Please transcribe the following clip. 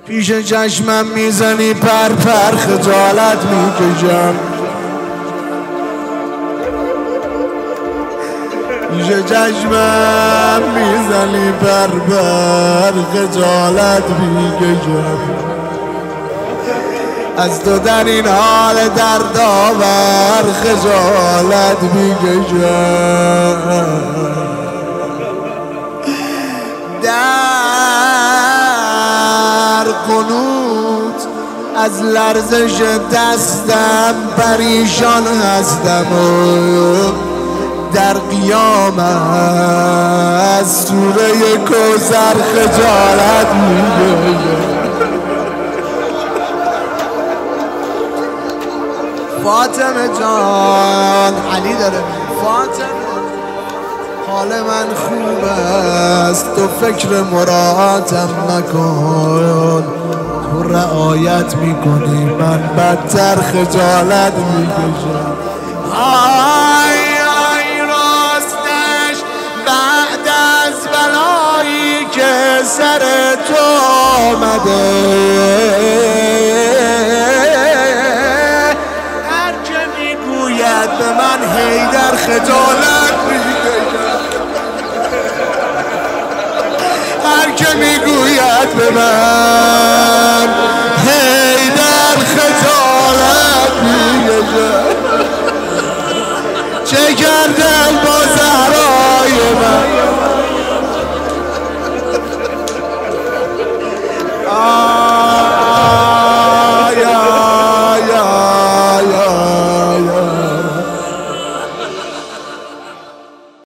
پیش چشمم میزنی پر پر خجالت میکشم پیش چشمم میزنی پر پر خجالت میکشم از تو در این حال دردآور خجالت میکشم در قنوت از لرزش دستم پریشان هستم و در قیام از سوره کوثر خجالت میکشم فاطمه جان علی داره فاطمه حال من خوب است تو فکر مراعاتم نکن تو رعایت میکنی من بدتر خجالت میکشم آی آی راستش بعد از بلایی که سر تو آمده هر که میگوید به من حیدر خجالت میکشم هر که میگوید به من